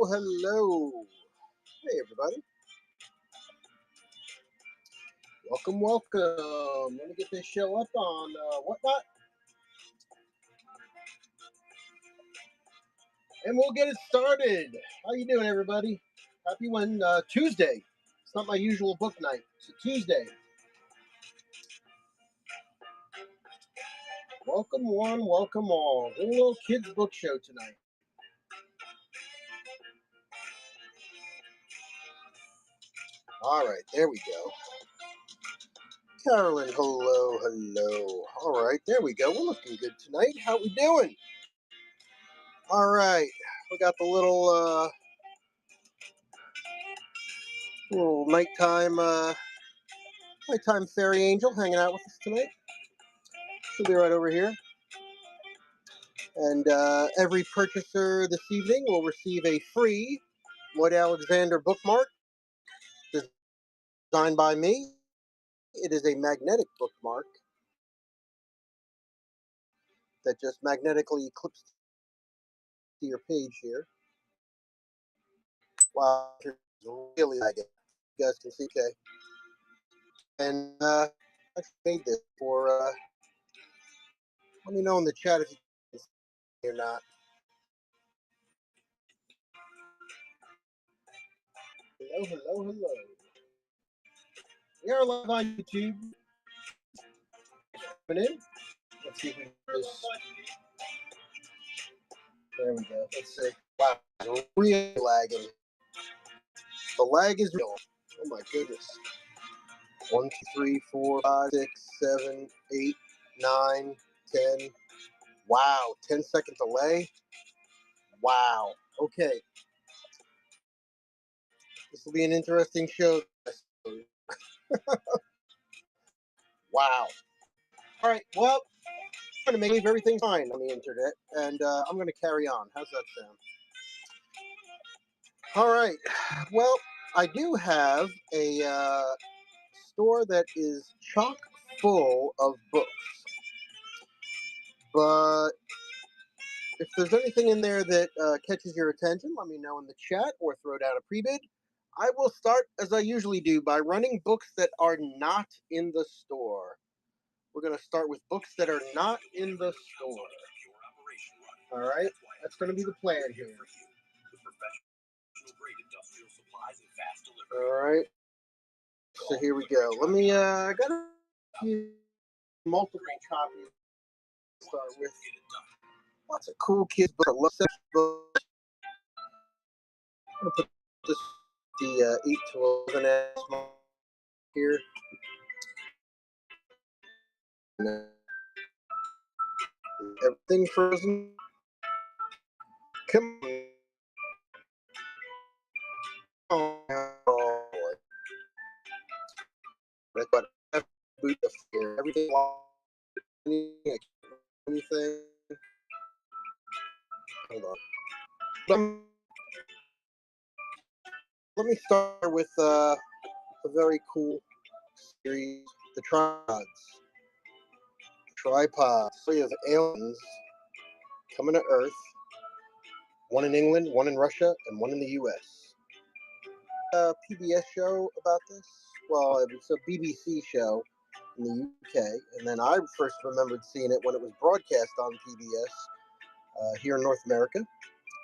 hello. Hey, everybody. Welcome, welcome. Let me get this show up on Whatnot, and we'll get it started. How you doing, everybody? Happy Tuesday. It's not my usual book night. It's a Tuesday. Welcome one, welcome all. Doing a little kids book show tonight. All right, there we go. Carolyn, hello, hello. All right, there we go. We're looking good tonight. How we doing? All right, we got the little nighttime fairy angel hanging out with us tonight. She'll be right over here. And every purchaser this evening will receive a free Lloyd Alexander bookmark designed by me. It is a magnetic bookmark that just magnetically clips to your page here. Wow, it's really lagging. You guys can see, okay. And I made this for, let me know in the chat if you can see or not. Hello, hello, hello. We are live on YouTube. Coming in. Let's see if we can just. There we go. Let's see. Wow, it's really lagging. The lag is real. Oh my goodness. 1, 2, 3, 4, 5, 6, 7, 8, 9, 10. Wow, 10-second delay. Wow. Okay. This will be an interesting show. Wow. All right. Well, I'm going to make everything fine on the internet, and I'm going to carry on. How's that sound? All right. Well, I do have a store that is chock full of books, but if there's anything in there that catches your attention, let me know in the chat or throw down a pre-bid. I will start, as I usually do, by running books that are not in the store. We're going to start with books that are not in the store. All right? That's going to be the plan here. All right. So here we go. Let me, I got a few multiple copies to start with. Lots of cool kids books. I love sex books. I'm going to put this, the 8 to 11 here. Everything frozen. Come on. But boot the fear. Everything. Anything. Hold on. Let me start with a very cool series, the Tripods. Tripods. Three of aliens coming to Earth. One in England, one in Russia, and one in the U.S. PBS show about this. Well, it's a BBC show in the UK, and then I first remembered seeing it when it was broadcast on PBS here in North America.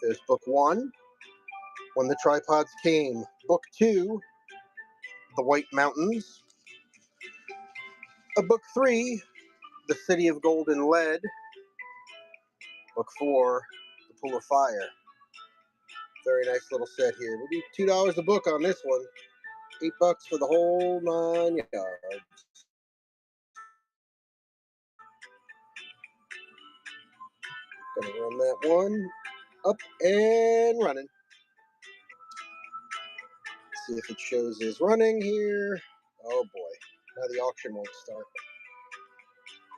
There's book 1, When the Tripods Came. Book 2, The White Mountains. Book 3, The City of Gold and Lead. Book 4, The Pool of Fire. Very nice little set here. We'll do $2 a book on this one. $8 for the whole 9 yards. Gonna run that one up and running. See if it shows is running here. Oh boy, now the auction won't start.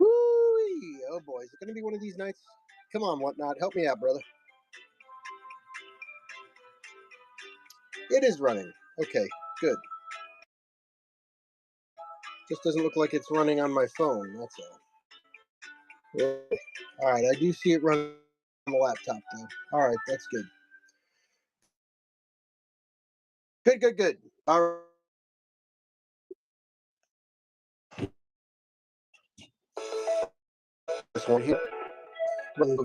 Whoo-wee. Oh boy, is it gonna be one of these nights? Come on, Whatnot, help me out, brother. It is running. Okay, good. Just doesn't look like it's running on my phone, that's all. All right, I do see it running on the laptop though. All right, that's good. Good. All right. This one here. All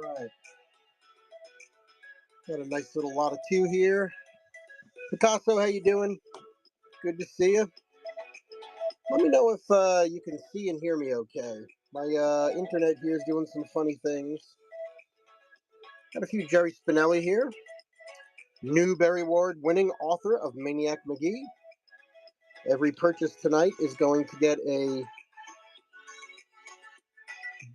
right. Got a nice little lot of two here. Picasso, how you doing? Good to see you. Let me know if you can see and hear me okay. My internet here is doing some funny things. Got a few Jerry Spinelli here. Newbery Award winning author of Maniac Magee. Every purchase tonight is going to get a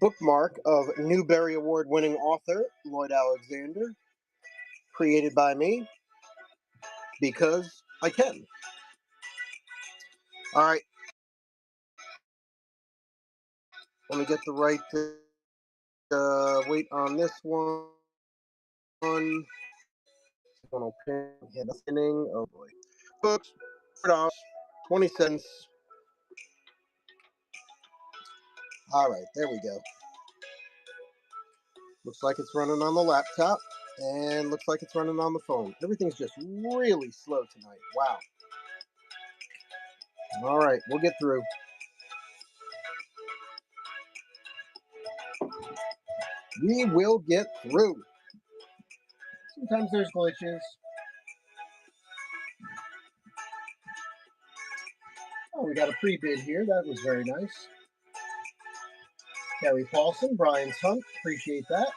bookmark of Newbery Award winning author Lloyd Alexander, created by me because I can. All right. Let me get the right weight on this one. Oh boy. Books, $4, 20 cents. All right, there we go. Looks like it's running on the laptop, and looks like it's running on the phone. Everything's just really slow tonight. Wow. All right, we'll get through. We will get through. Sometimes there's glitches. Oh, we got a pre-bid here. That was very nice. Gary Paulson, Brian's Hunt. Appreciate that.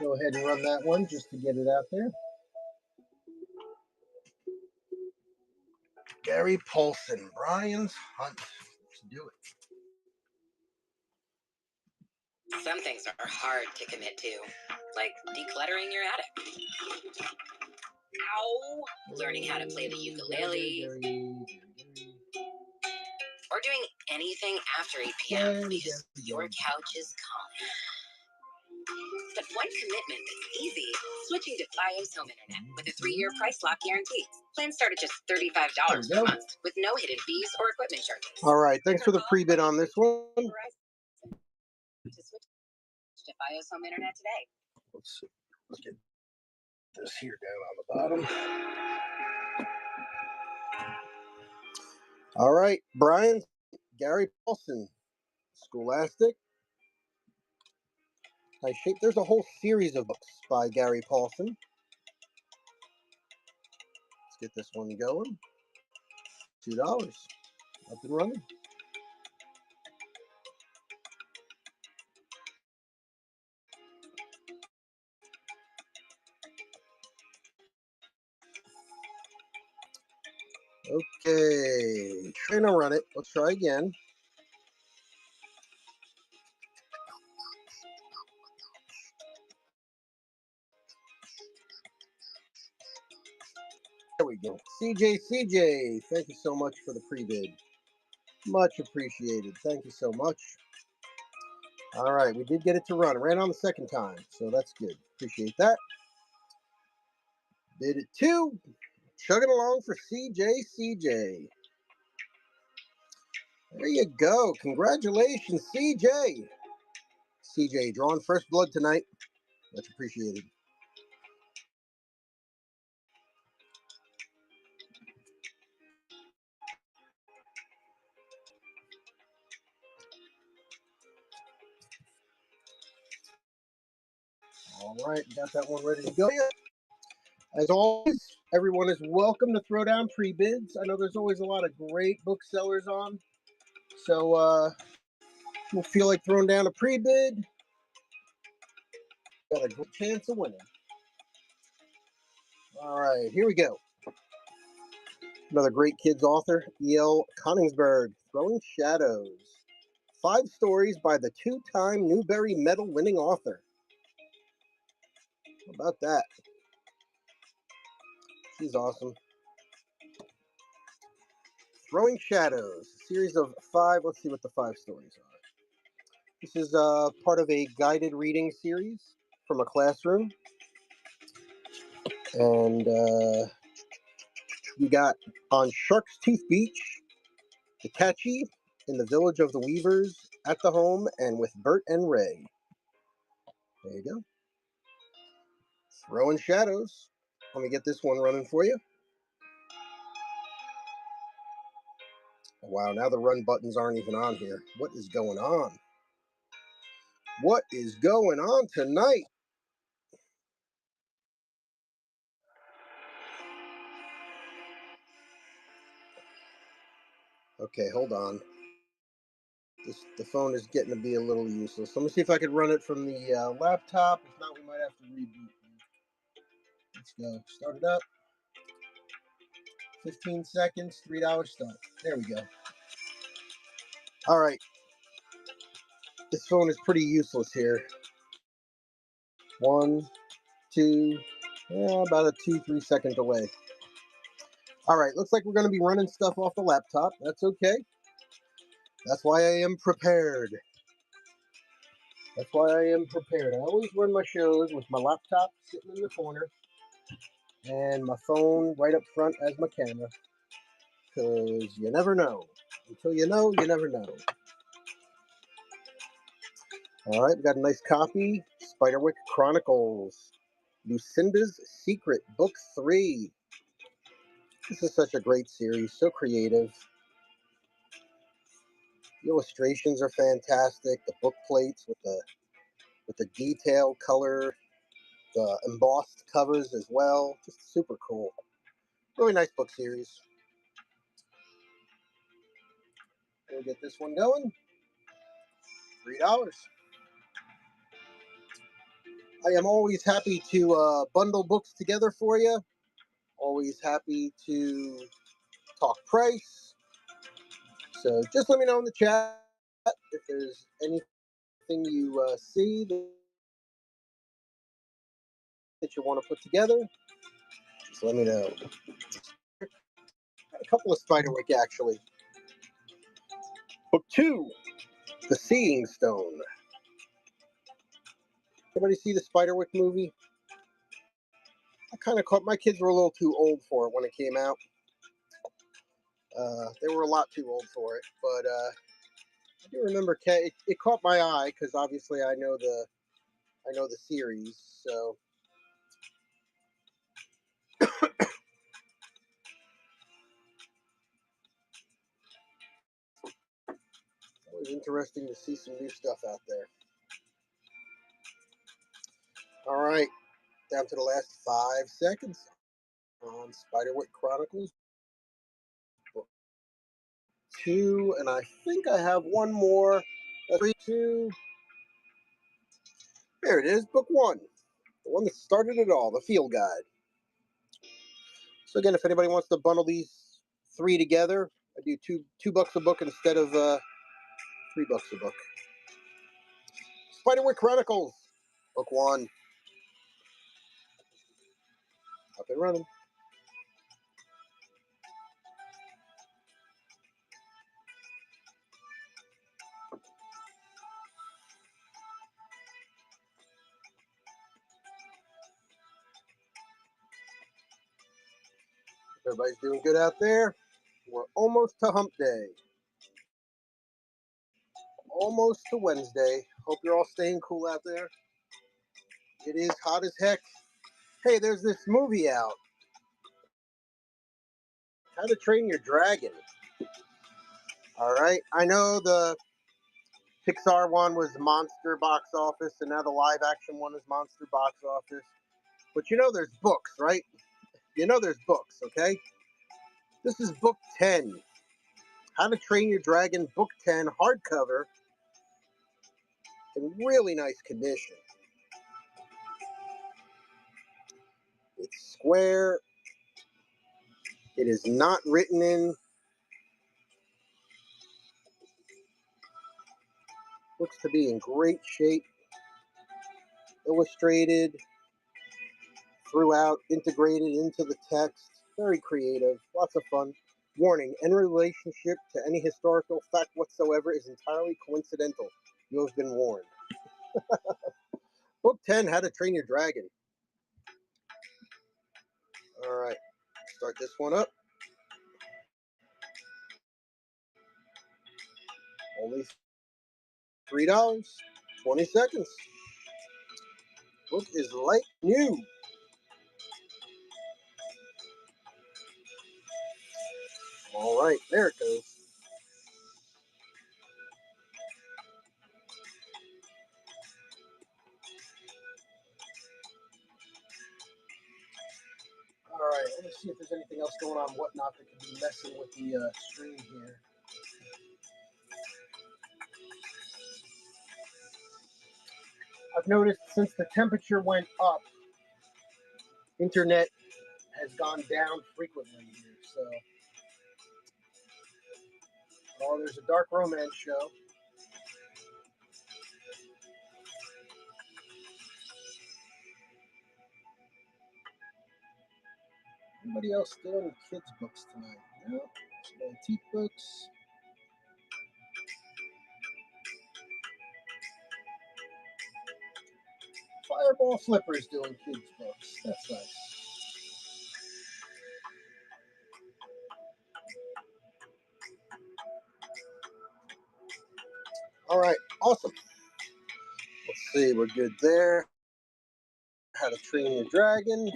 Go ahead and run that one just to get it out there. Gary Paulson, Brian's Hunt. Let's do it. Some things are hard to commit to, like decluttering your attic. Ow! Learning how to play the ukulele. Or doing anything after 8 p.m. because your couch is calling. But one commitment that's easy, switching to Fios Home Internet with a 3-year price lock guarantee. Plans start at just $35 per month with no hidden fees or equipment charges. All right, thanks for the pre-bid on this one. To switch to Fios Home Internet today. Let's see. Let's get this here down on the bottom. All right, Brian, Gary Paulson, Scholastic. Nice shape. There's a whole series of books by Gary Paulson. Let's get this one going. $2. Up and running. Okay, trying to run it. Let's try again. There we go. CJ, thank you so much for the pre-bid. Much appreciated. Thank you so much. All right, we did get it to run. It ran on the second time, so that's good. Appreciate that. Bid it 2. Chugging along for CJ. There you go. Congratulations, CJ. CJ, drawing first blood tonight. Much appreciated. All right, got that one ready to go. As always, everyone is welcome to throw down pre-bids. I know there's always a lot of great booksellers on. So, we'll feel like throwing down a pre-bid. Got a good chance of winning. All right, here we go. Another great kids author, E.L. Coningsberg, Throwing Shadows. 5 stories by the 2-time Newbery Medal winning author. How about that? She's awesome. Throwing Shadows, a series of 5. Let's see what the 5 stories are. This is part of a guided reading series from a classroom. And we got On Shark's Tooth Beach, The Catchy, in the Village of the Weavers, At the Home, and With Bert and Ray. There you go. Throwing shadows. Let me get this one running for you. Wow, now the run buttons aren't even on here. What is going on? What is going on tonight? Okay, hold on. The phone is getting to be a little useless. Let me see if I could run it from the laptop. If not, we might have to reboot. Let's go. Start it up. 15 seconds, $3 start. There we go. All right. This phone is pretty useless here. 1, 2, about a 2-3 second delay. All right, looks like we're going to be running stuff off the laptop. That's okay. That's why I am prepared. That's why I am prepared. I always run my shows with my laptop sitting in the corner and my phone right up front as my camera. Because you never know. Until you know, you never know. All right, we got a nice copy. Spiderwick Chronicles. Lucinda's Secret, Book 3. This is such a great series, so creative. The illustrations are fantastic. The book plates with the detailed color, the embossed covers as well. Just super cool. Really nice book series. We'll get this one going. $3. I am always happy to bundle books together for you. Always happy to talk price. So just let me know in the chat if there's anything you see that you want to put together. Just let me know. A couple of Spiderwick actually. Book 2, The Seeing Stone. Everybody see the Spiderwick movie? I kind of caught, my kids were a little too old for it when it came out. They were a lot too old for it, but I do remember it caught my eye because obviously I know the series. So it was interesting to see some new stuff out there. All right, down to the last 5 seconds on Spiderwick Chronicles Book 2, and I think I have one more. 3, 2. There it is, Book 1, the one that started it all, the field guide. So again, if anybody wants to bundle these 3 together, I do $2 a book instead of $3 a book. Spiderwick Chronicles, Book 1. Up and running. Everybody's doing good out there. We're almost to hump day. Almost to Wednesday. Hope you're all staying cool out there. It is hot as heck. Hey, there's this movie out. How to Train Your Dragon. All right. I know the Pixar one was Monster Box Office, and now the live action one is Monster Box Office. But you know there's books, right? You know there's books, okay? This is Book 10. How to Train Your Dragon, Book 10, hardcover. In really nice condition. It's square. It is not written in. Looks to be in great shape. Illustrated throughout, integrated into the text. Very creative. Lots of fun. Warning, any relationship to any historical fact whatsoever is entirely coincidental. You have been warned. Book 10, How to Train Your Dragon. All right, start this one up. Only $3. 20 seconds. Book is like new. All right, there it goes. All right, let me see if there's anything else going on, whatnot, that could be messing with the stream here. I've noticed since the temperature went up, internet has gone down frequently here. So, oh, there's a dark romance show. Anybody else doing kids' books tonight? No, some antique books. Fireball Flippers doing kids' books. That's nice. All right, awesome. Let's see, we're good there. How to Train Your Dragon.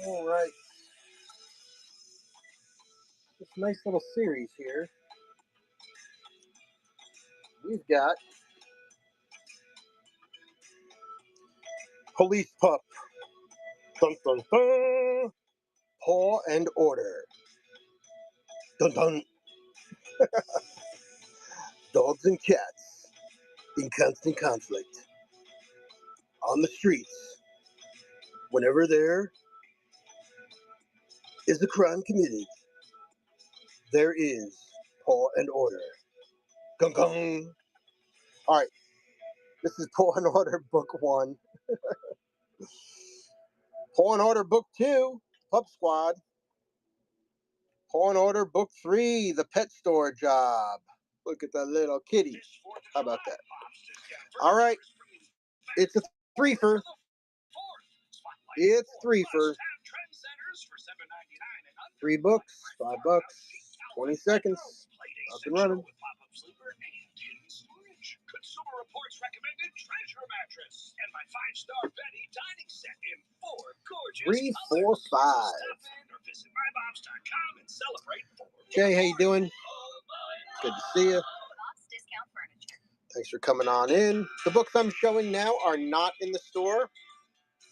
All right. This nice little series here. We've got Police Pup. Dun dun dun. Paw and Order. Dun dun. Dogs and cats in constant conflict. On the streets. Whenever there is a crime committed, there is Paw and Order. Gung gung. All right. This is Paw and Order Book 1. Paw and Order Book 2, Pup Squad. Paw and Order Book 3, The Pet Store Job. Look at that little kitty. How about that? All right. It's a threefer. It's threefer. 3 books, $5, 20 seconds. Up and running. Consumer Reports recommended treasure mattress and my 5-star Betty dining set in 4 gorgeous 3, 4, 5. Or visit mybobs.com and celebrate 4. Jay, how you doing? Good to see you. Thanks for coming on in. The books I'm showing now are not in the store.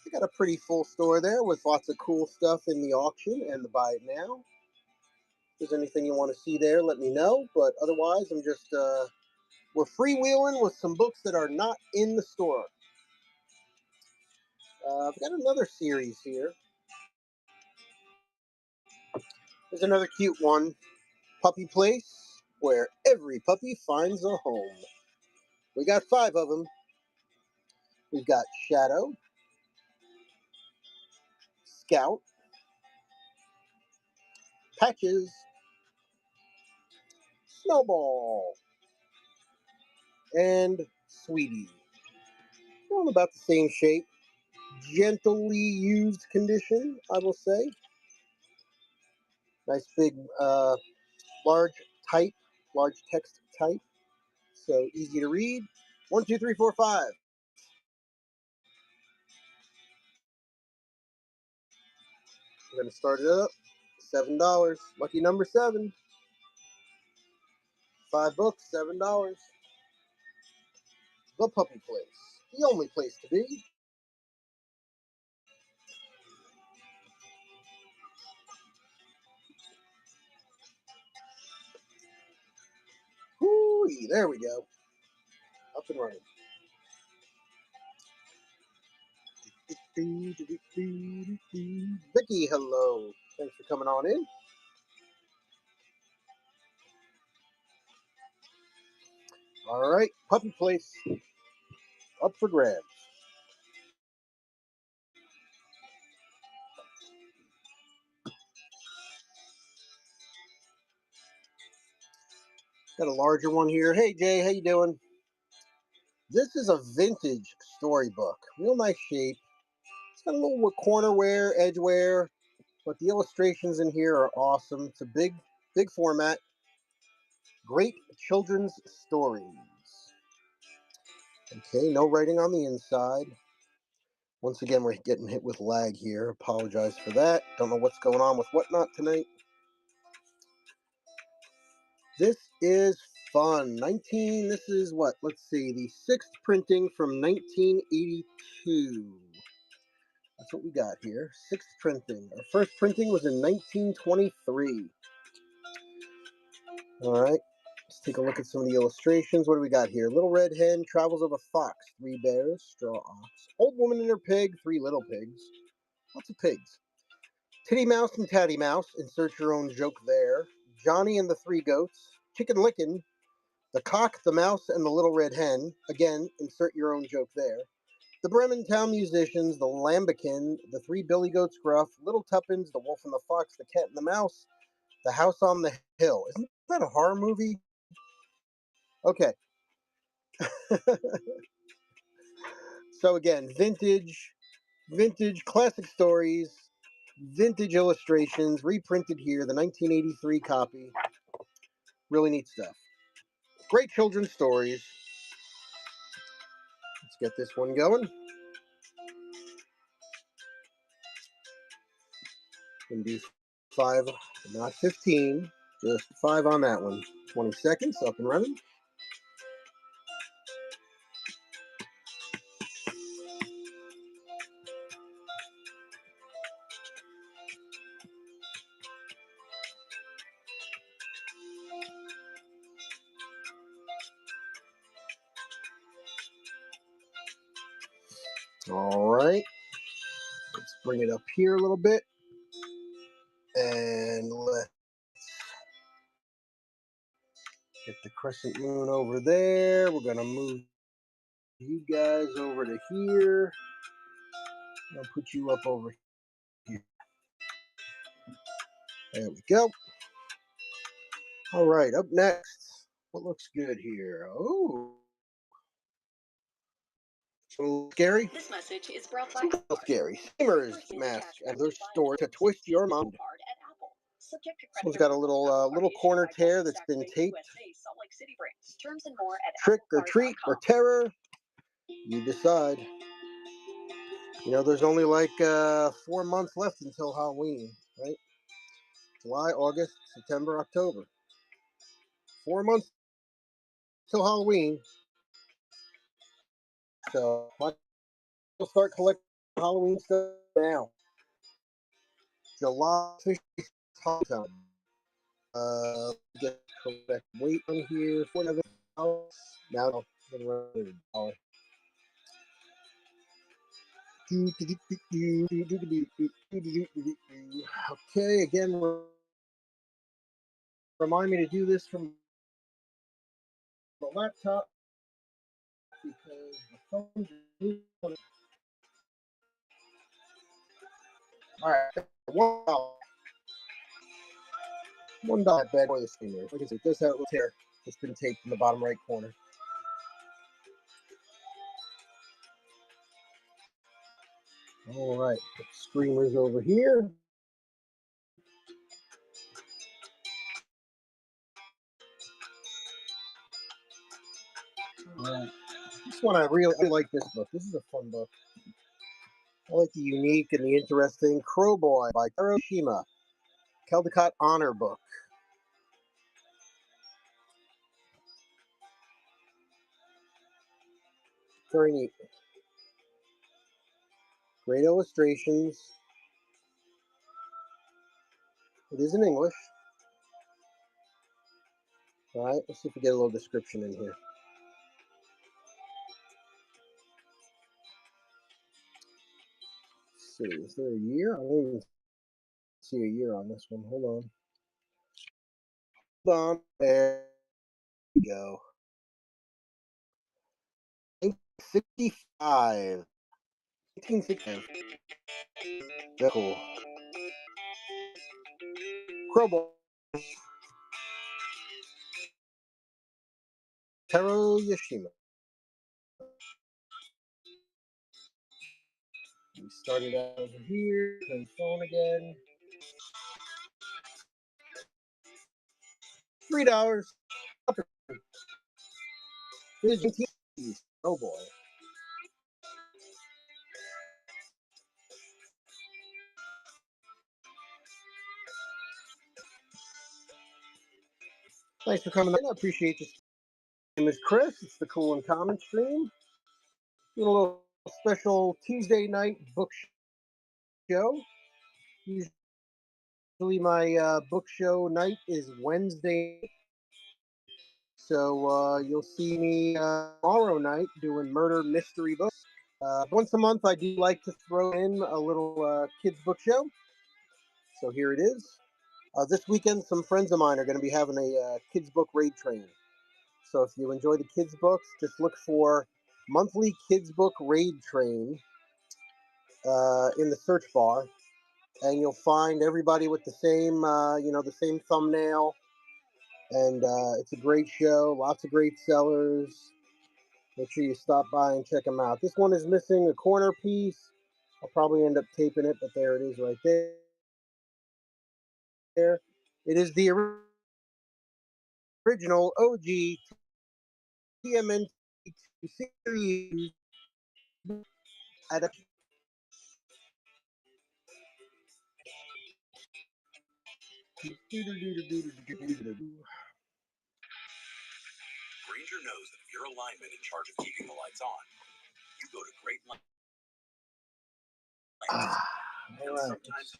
I got a pretty full store there with lots of cool stuff in the auction and the buy it now. If there's anything you want to see there, let me know. But otherwise, I'm just we're freewheeling with some books that are not in the store. I've got another series here. There's another cute one, Puppy Place, where every puppy finds a home. We got 5 of them. We've got Shadow, Scout, Patches, Snowball, and Sweetie. They're all about the same shape. Gently used condition, I will say. Nice big, large type, large text type. So easy to read. 1, 2, 3, 4, 5. I'm going to start it up. $7. Lucky number 7. 5 books, $7. The Puppy Place. The only place to be. Whoo, there we go. Up and running. Vicky, hello. Thanks for coming on in. All right, Puppy Place up for grabs. Got a larger one here. Hey Jay, how you doing? This is a vintage storybook. Real nice shape. It's got a little corner wear, edge wear. but the illustrations in here are awesome. It's a big format. Great children's stories. Okay, no writing on the inside. Once again, we're getting hit with lag here. Apologize for that. Don't know what's going on with Whatnot tonight. This is fun. This is what? Let's see. The 6th printing from 1982. That's what we got here. 6th printing. Our first printing was in 1923. All right. Let's take a look at some of the illustrations. What do we got here? Little red hen travels with a fox. 3 bears. Straw ox. Old woman and her pig. 3 little pigs. Lots of pigs. Titty Mouse and Tatty Mouse. Insert your own joke there. Johnny and the 3 goats. Chicken Licken. The cock, the mouse, and the little red hen. Again, insert your own joke there. The Bremen Town Musicians, the Lambikin, the 3 Billy Goats Gruff, Little Tuppence, the Wolf and the Fox, the Cat and the Mouse, the House on the Hill. Isn't that a horror movie? Okay. So again, vintage classic stories, vintage illustrations, reprinted here, the 1983 copy. Really neat stuff. Great children's stories. Let's get this one going. Can do 5, not 15, just 5 on that one. 20 seconds, up and running. All right, let's bring it up here a little bit, and let's get the crescent moon over there. We're gonna move you guys over to here. I'll put you up over here. There we go. All right, up next, what looks good here? Oh, a little scary. This message is brought by Scary. Steamers mask and their store to twist your mind. This one's got a little corner tear that's been taped. Trick or treat or terror, you decide. You know, there's only like 4 months left until Halloween, right? July, August, September, October. 4 months till Halloween. So we'll start collecting Halloween stuff now. July time. Get correct weight on here for another $1. Now $1. Okay, again, remind me to do this from the laptop because the phone's all right. $1 bed for the steamer. Like I said, this has a little tear that's been taped in the bottom right corner. All right, put screamers over here. All right. This one I really like this book. This is a fun book. I like the unique and the interesting Crowboy by Taro Shima. Caldecott Honor book. Very neat. Great illustrations. It is in English. All right, let's see if we get a little description in here. Let's see, is there a year? I don't even see a year on this one. Hold on. Hold on. There we go. 1965. 1965. Very cool. Crowboy. Taro Yoshima. We started out over here. Turn phone again. $3. Oh boy. Thanks for coming in. I appreciate this. My name is Chris. It's the Cool and Common stream. Doing a little special Tuesday night book show. Usually my book show night is Wednesday. So you'll see me tomorrow night doing murder mystery books. Once a month, I do like to throw in a little kids book show. So here it is. This weekend, some friends of mine are going to be having a kids book raid train. So if you enjoy the kids books, just look for monthly kids book raid train in the search bar, and you'll find everybody with the same, the same thumbnail. And it's a great show, lots of great sellers. Make sure you stop by and check them out. This one is missing a corner piece. I'll probably end up taping it, but there it is right there. It is the original OG TMNT series adaptation. Granger knows that if you're a lineman in charge of keeping the lights on, you go to Great Lights. All right. Sometimes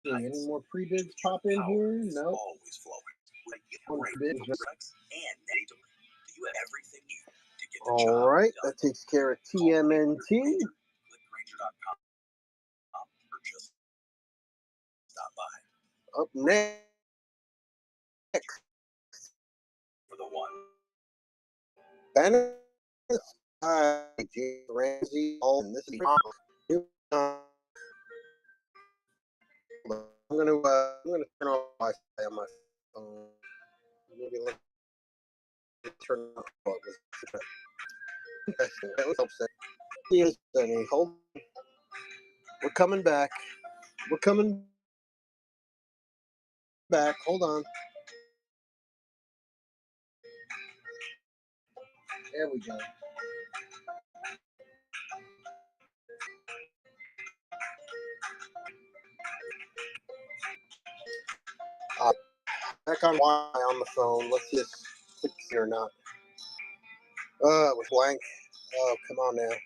any more pre-bids pop in here? No. Always flowing. And you have everything you need to get the job all right, done. that takes care of TMNT. Click Granger.com or just stop by. Up next. For the one. Banner. James Ramsey. And this is I'm gonna turn off Wi-Fi on my phone. Maybe let me turn it off. Interesting. That was upset. Yes, Danny. Hold. We're coming back. We're coming back. Hold on. There we go. Back on Wi-Fi on the phone. Let's just click here or not. It was blank. Oh, come on now.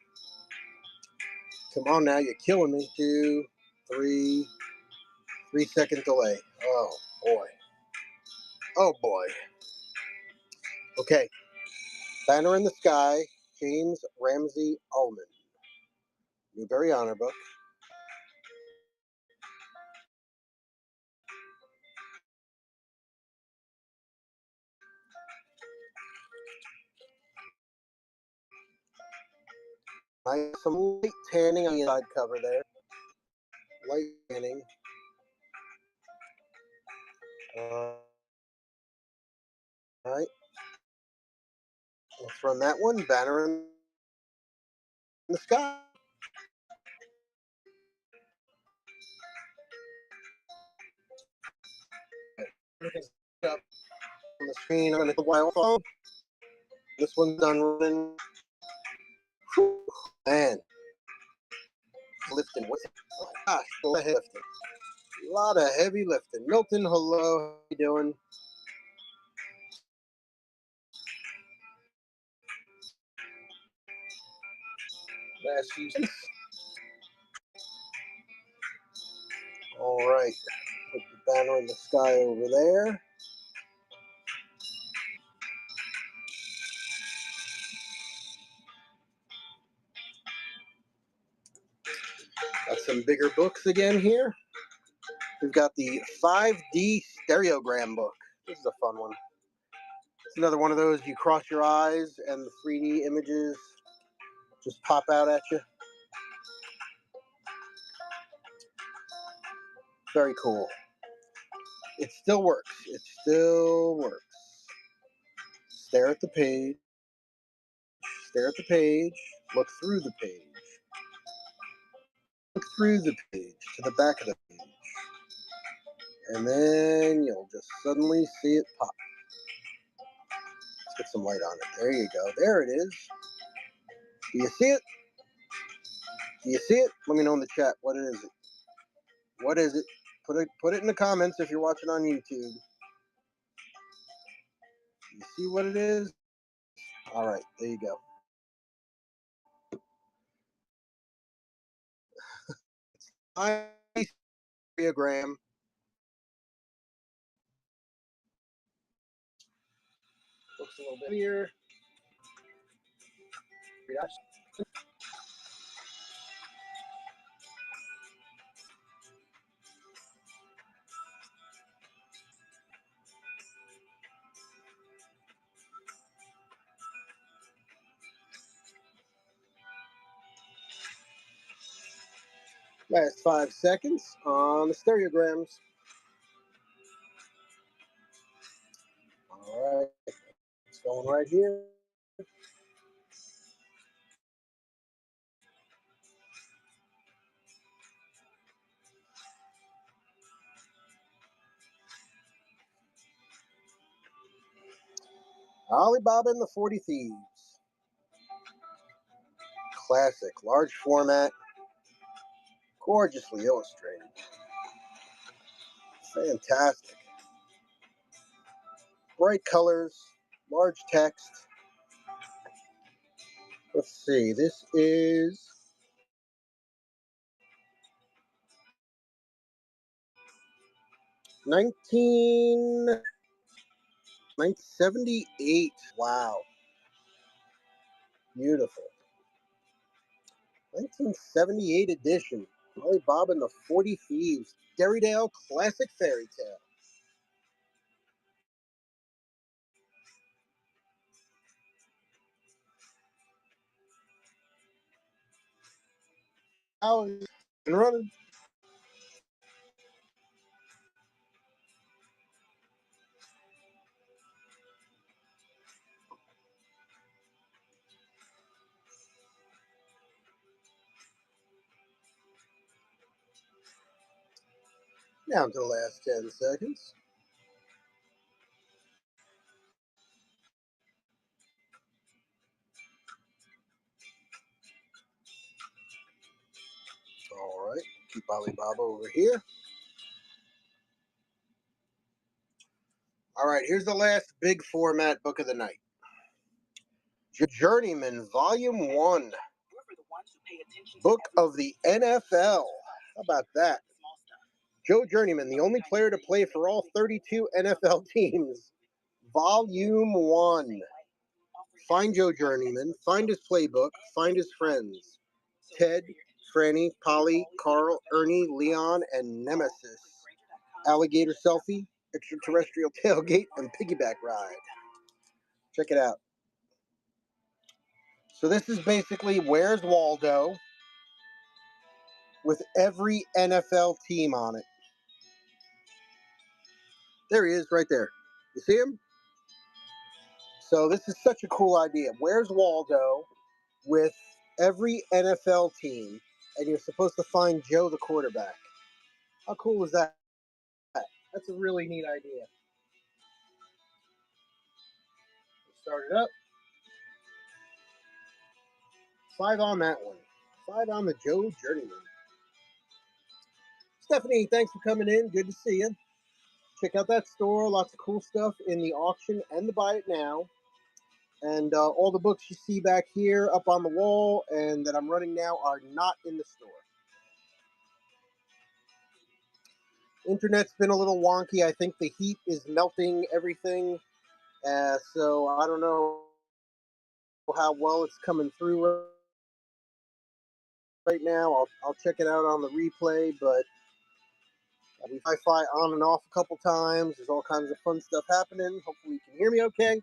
Come on now. You're killing me. 2, 3. 3-second delay. Oh, boy. Oh, boy. Okay. Banner in the Sky, James Ramsey Ullman. Newbery Honor Book. Nice, some light tanning on the side cover there. Light tanning. All right. Let's run that one. Banner in the Sky. Up on the screen. I'm going to hit the wild phone. This one's done running. Whew, man. Lifting. What's it? Oh, gosh. A lot of heavy lifting. A lot of heavy lifting. Milton, hello. How you doing? All right. Put the Banner in the Sky over there. Got some bigger books again here. We've got the 5D Stereogram book. This is a fun one. It's another one of those you cross your eyes and the 3D images just pop out at you. Very cool. It still works. It still works. Stare at the page. Stare at the page. Look through the page. Look through the page to the back of the page. And then you'll just suddenly see it pop. Let's get some light on it. There you go. There it is. Do you see it? Do you see it? Let me know in the chat. What is it? What is it? Put it in the comments if you're watching on YouTube. You see what it is? All right, there you go. Nice stereogram. Looks a little bit here. Last 5 seconds on the stereograms. All right, it's going right here. Alibaba and the 40 Thieves. Classic, large format, gorgeously illustrated. Fantastic. Bright colors, large text. Let's see, this is $1978. Wow. Beautiful. 1978 edition. Alibaba and the 40 Thieves. Derrydale Classic Fairy Tale. Out and running. Down to the last 10 seconds. All right, keep Alibaba over here. All right, here's the last big format book of the night. Journeyman, Volume 1. Book of the NFL. How about that? Joe Journeyman, the only player to play for all 32 NFL teams. Volume 1. Find Joe Journeyman, find his playbook, find his friends. Ted, Franny, Polly, Carl, Ernie, Leon, and Nemesis. Alligator selfie, extraterrestrial tailgate, and piggyback ride. Check it out. So this is basically Where's Waldo with every NFL team on it. There he is right there. You see him? So this is such a cool idea. Where's Waldo with every NFL team, and you're supposed to find Joe the quarterback. How cool is that? That's a really neat idea. Start it up. 5 on that one. 5 on the Joe Journeyman. Stephanie, thanks for coming in. Good to see you. Check out that store. Lots of cool stuff in the auction and the Buy It Now. And all the books you see back here up on the wall and that I'm running now are not in the store. Internet's been a little wonky. I think the heat is melting everything. So I don't know how well it's coming through right now. I'll check it out on the replay, but we Wi-Fi on and off a couple times. There's all kinds of fun stuff happening. Hopefully you can hear me okay.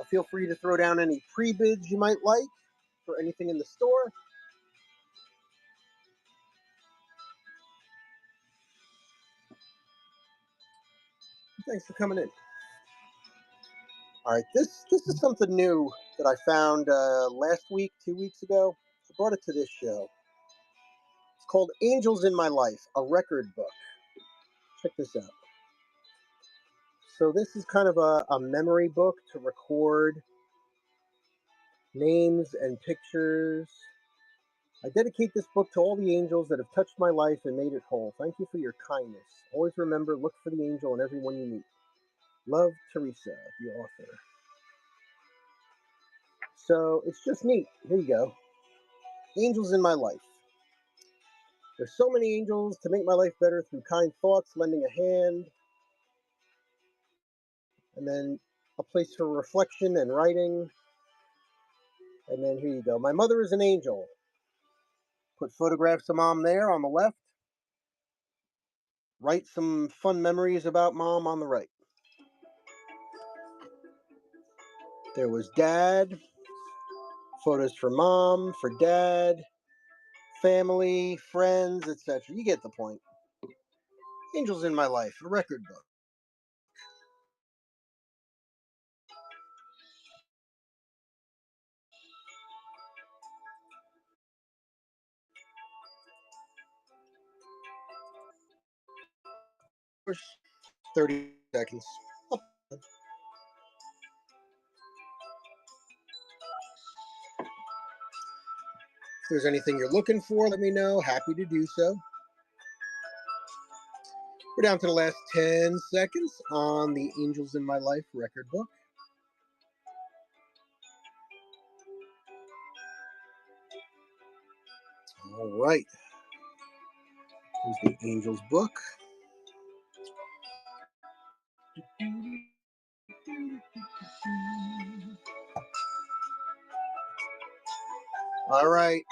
Feel free to throw down any pre-bids you might like for anything in the store. Thanks for coming in. All right, this is something new that I found last week, 2 weeks ago. I brought it to this show. It's called Angels in My Life, a record book. check this out. So this is kind of a memory book to record names and pictures. I dedicate this book to all the angels that have touched my life and made it whole. Thank you for your kindness. Always remember, look for the angel in everyone you meet. Love, Teresa, the author. So it's just neat. Here you go. Angels in my life. There's so many angels to make my life better through kind thoughts, lending a hand, and then a place for reflection and writing. And then here you go. My mother is an angel. Put photographs of mom there on the left. Write some fun memories about mom on the right. There was dad. Photos for mom, for dad, family, friends, etc. You get the point. Angels in My Life, a record book. First 30 seconds. If there's anything you're looking for, let me know. Happy to do so. We're down to the last 10 seconds on the Angels in My Life record book. All right. Here's the Angels book. All right.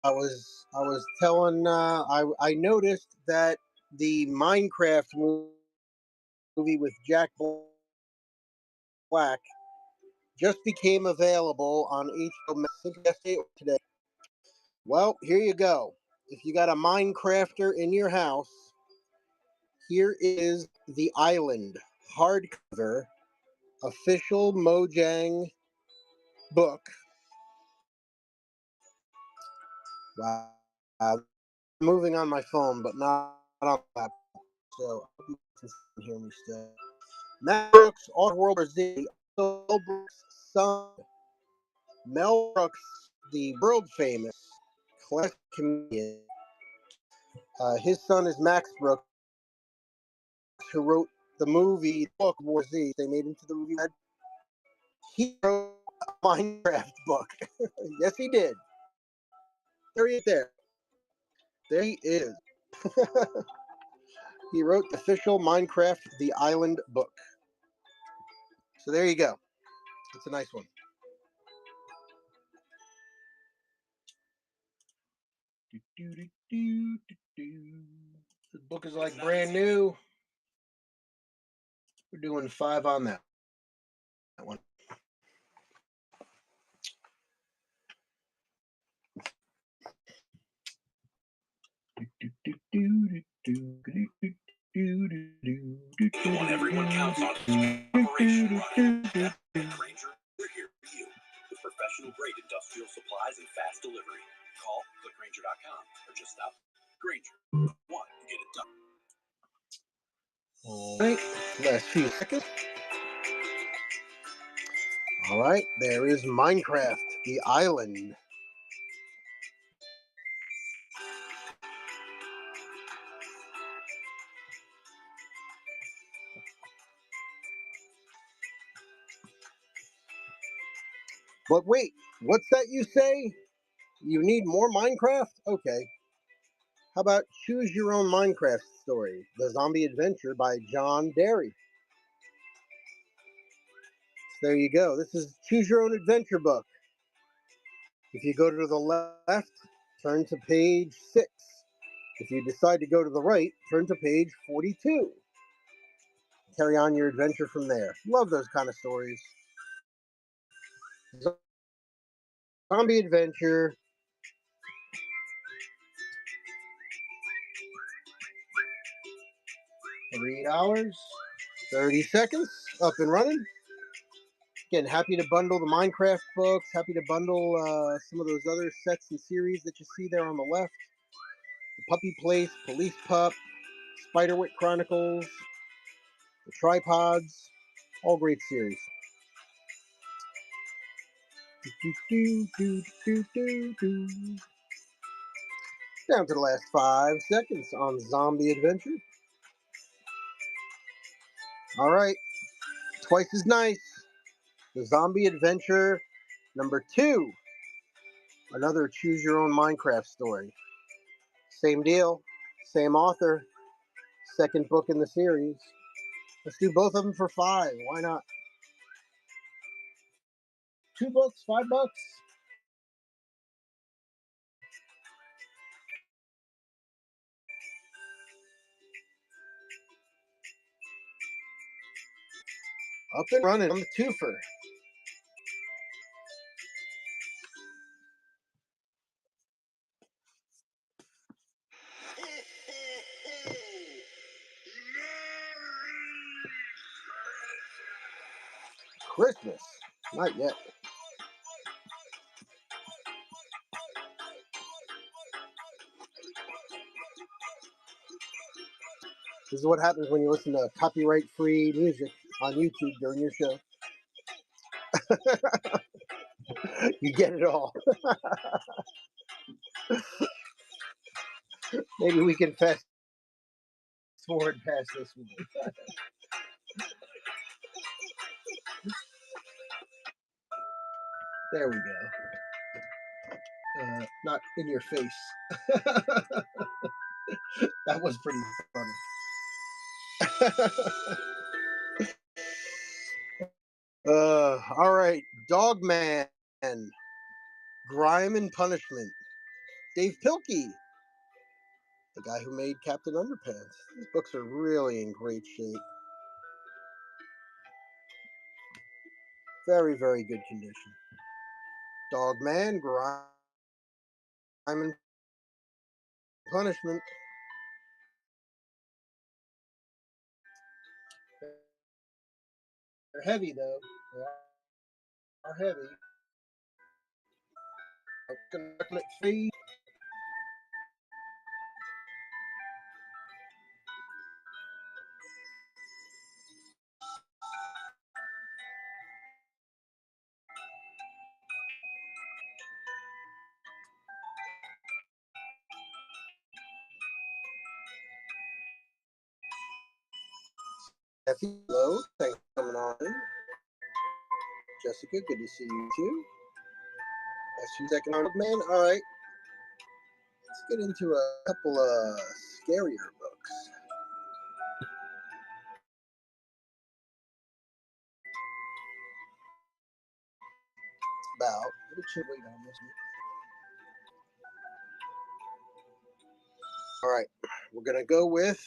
I was telling I noticed that the Minecraft movie with Jack Black just became available on HBO Max yesterday or today. Well, here you go. If you got a Minecrafter in your house, here is The Island hardcover official Mojang book. Wow. Moving on my phone, but not on that. So I hope you can hear me still. Mel Brooks, Oddworld Z, Mel Brooks' son. Mel Brooks, the world famous classic comedian. His son is Max Brooks, who wrote the movie book War Z. They made into the movie. He wrote a Minecraft book. Yes, he did. There he is. There he is. He wrote the official Minecraft The Island book. So there you go. It's a nice one. The book is like brand new. We're doing 5 on that one. When everyone counts on Operation Run, Grainger, we're here for you with professional grade industrial supplies and fast delivery. Call clickgrainger.com or just stop. Grainger, one, get it done. All right, last few seconds. All right, there is Minecraft, The Island. But wait, what's that you say? You need more Minecraft? Okay. How about Choose Your Own Minecraft Story, The Zombie Adventure by John Derry. So there you go. This is Choose Your Own Adventure book. If you go to the left, turn to page 6. If you decide to go to the right, turn to page 42. Carry on your adventure from there. Love those kind of stories. Zombie Adventure. $3, 30 seconds, up and running. Again, happy to bundle the Minecraft books. Happy to bundle some of those other sets and series that you see there on the left. The Puppy Place, Police Pup, Spiderwick Chronicles, The Tripods, all great series. Down to the last 5 seconds on Zombie Adventure. All right, twice as nice. The Zombie Adventure number 2. Another choose your own Minecraft story. Same deal, same author, second book in the series. Let's do both of them for $5. Why not? 2 books, $5. Up and running. I'm a twofer. Christmas. Not yet. This is what happens when you listen to copyright-free music on YouTube during your show. You get it all. Maybe we can fast forward past this one. There we go. Not in your face. That was pretty funny. All right. Dogman. Grime and Punishment. Dave Pilkey, the guy who made Captain Underpants. These books are really in great shape. Very, very good condition. Dogman, Grime and Punishment. They're heavy, though. They are heavy. Free. Hello, thanks for coming on in. Jessica, good to see you too. That's your second man. All right, let's get into a couple of scarier books. About, let me wait on this one. All right, we're gonna go with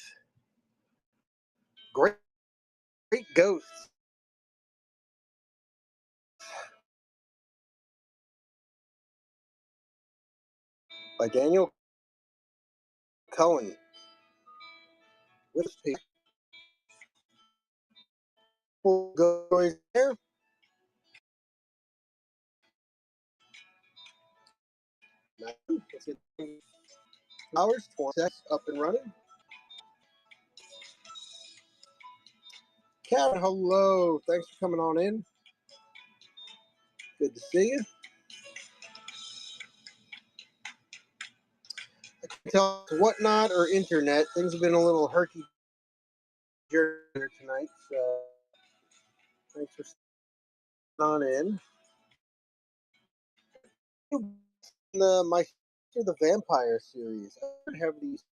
Great Ghosts by Daniel Cohen. With people goes there. Let's get hours, 20 seconds up and running. Karen, hello. Thanks for coming on in. Good to see you. I can tell it's Whatnot or internet. Things have been a little herky-jerky tonight, so thanks for coming on in. My the Vampire series. I would have these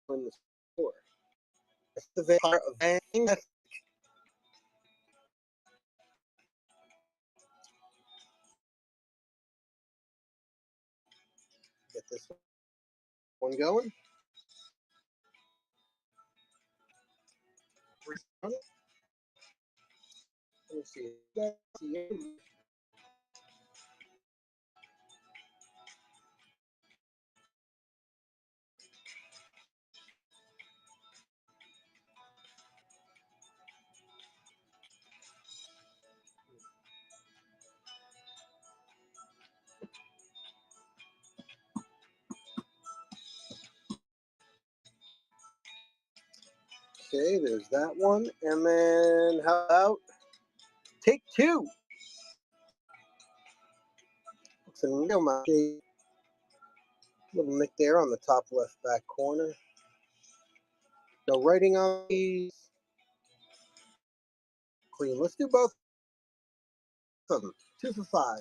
in the store. It's the Vampire of Vang. Get this one going. Let me see. Okay, there's that one. And then how about Take Two? Looks in real my shape. Little nick there on the top left back corner. No writing on these. Clean. Let's do both of them. 2 for 5.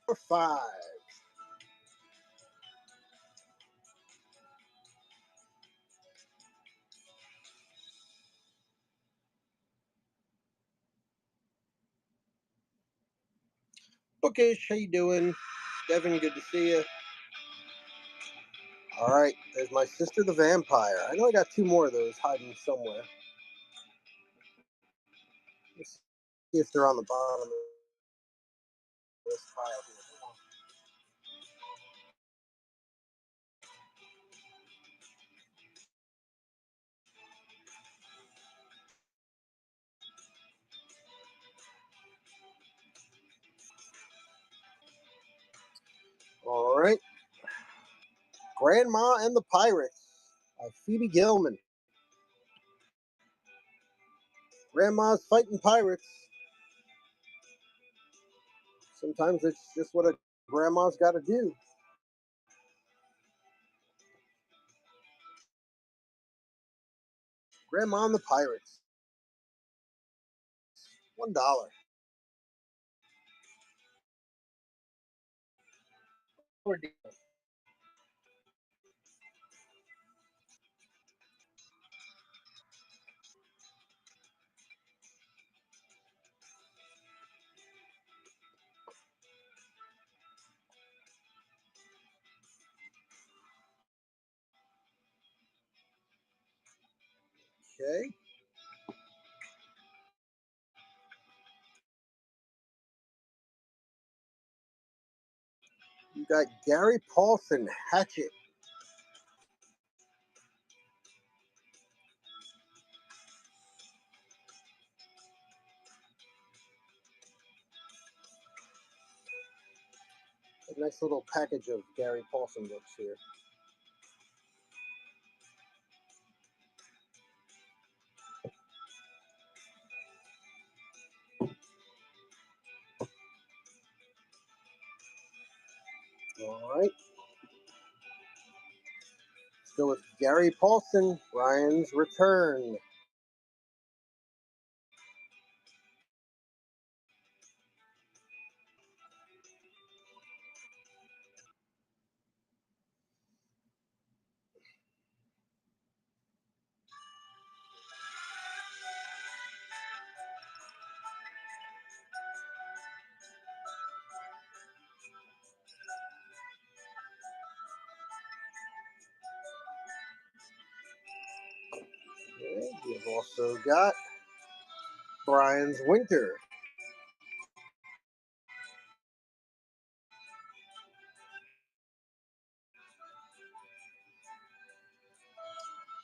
4 for 5. Bookish, how you doing? Devin, good to see you. All right, there's my sister the vampire. I know I got 2 more of those hiding somewhere. Let's see if they're on the bottom of this pile here. All right. Grandma and the Pirates by Phoebe Gilman. Grandma's fighting pirates. Sometimes it's just what a grandma's got to do. Grandma and the Pirates. $1. Okay. You got Gary Paulson, Hatchet. A nice little package of Gary Paulson books here. All right. Let's go with Gary Paulson, Ryan's Return. Okay. You've also got Brian's Winter.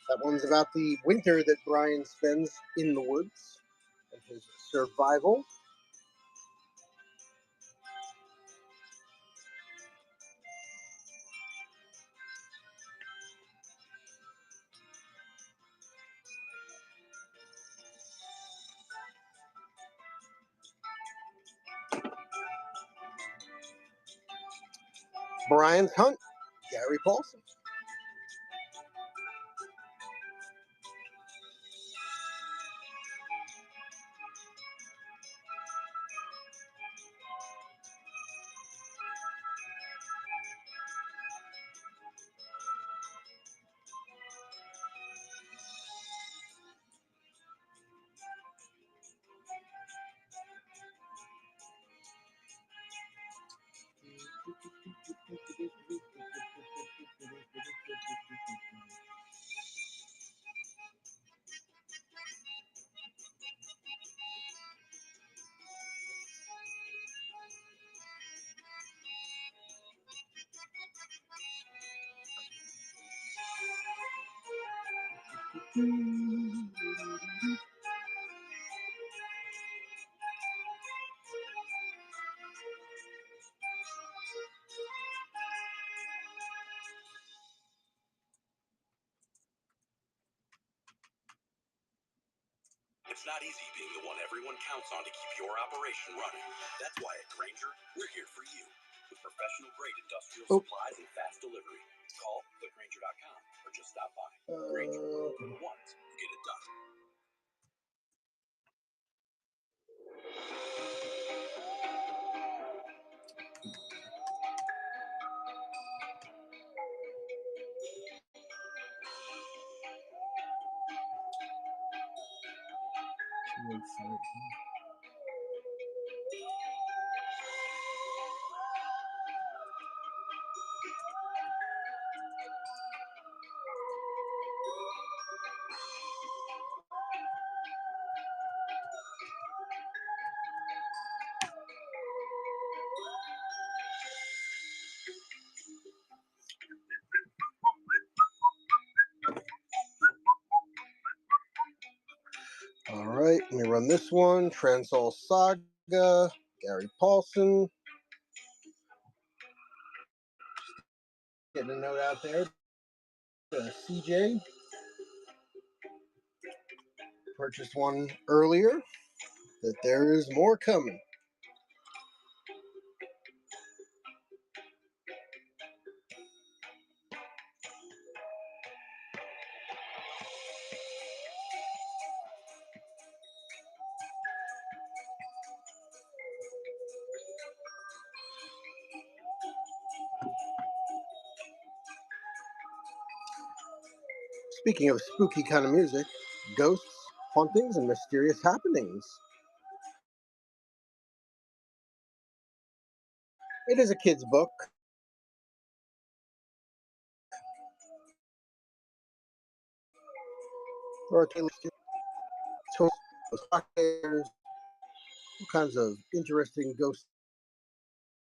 That one's about the winter that Brian spends in the woods and his survival. Brian's Hunt, Gary Paulson. It's not easy being the one everyone counts on to keep your operation running. That's why at Grainger, we're here for you. With professional-grade industrial supplies and fast delivery. Call Grainger.com or just stop by. Grainger, once you get it done. All right, let me run this one. Transall Saga, Gary Paulson. Getting a note out there. CJ purchased one earlier. That there is more coming. Speaking of spooky kind of music, ghosts, hauntings, and mysterious happenings. It is a kid's book. Or all kinds of interesting ghost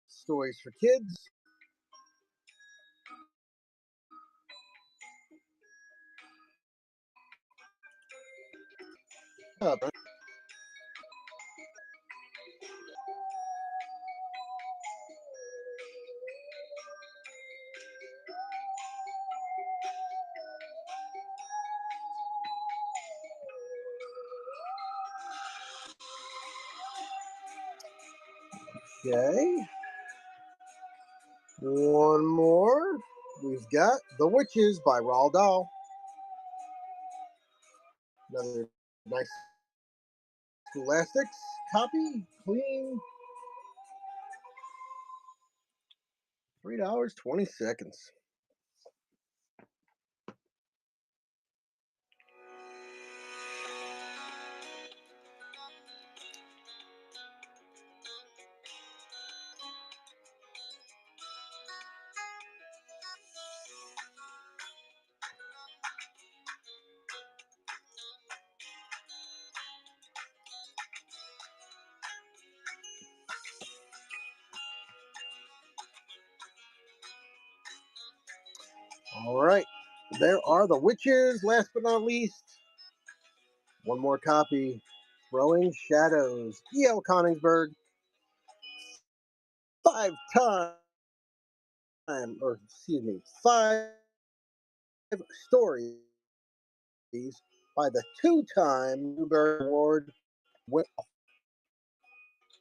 stories for kids. Okay. One more. We've got The Witches by Roald Dahl. Another nice Scholastics copy. Clean. $3.20. All right. There are The Witches. Last but not least, one more copy. Throwing Shadows. E.L. Coningsburg. 5 stories by the two-time Newbery Award winner.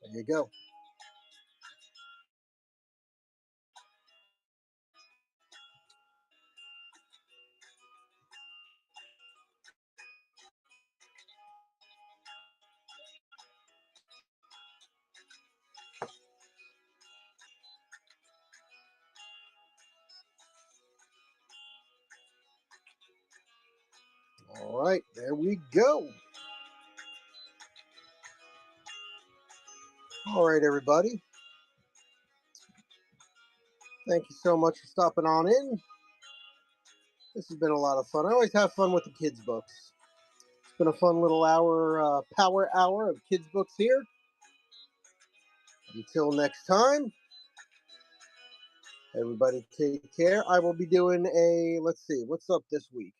There you go. All right, there we go. All right, everybody. Thank you so much for stopping on in. This has been a lot of fun. I always have fun with the kids' books. It's been a fun little hour, power hour of kids' books here. Until next time, everybody take care. I will be doing let's see, what's up this week?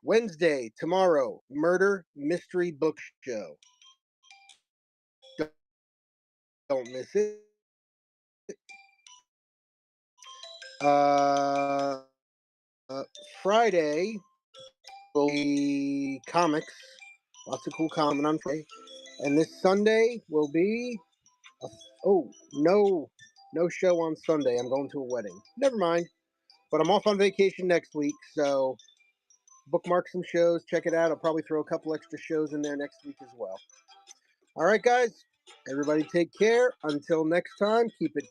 Wednesday, tomorrow, Murder Mystery Book Show. Don't miss it. Uh, Friday will be comics Lots of cool comedy on Friday. And this Sunday will be... no show on Sunday. I'm going to a wedding. Never mind. But I'm off on vacation next week, so bookmark some shows. Check it out. I'll probably throw a couple extra shows in there next week as well. All right, guys. Everybody take care. Until next time, keep it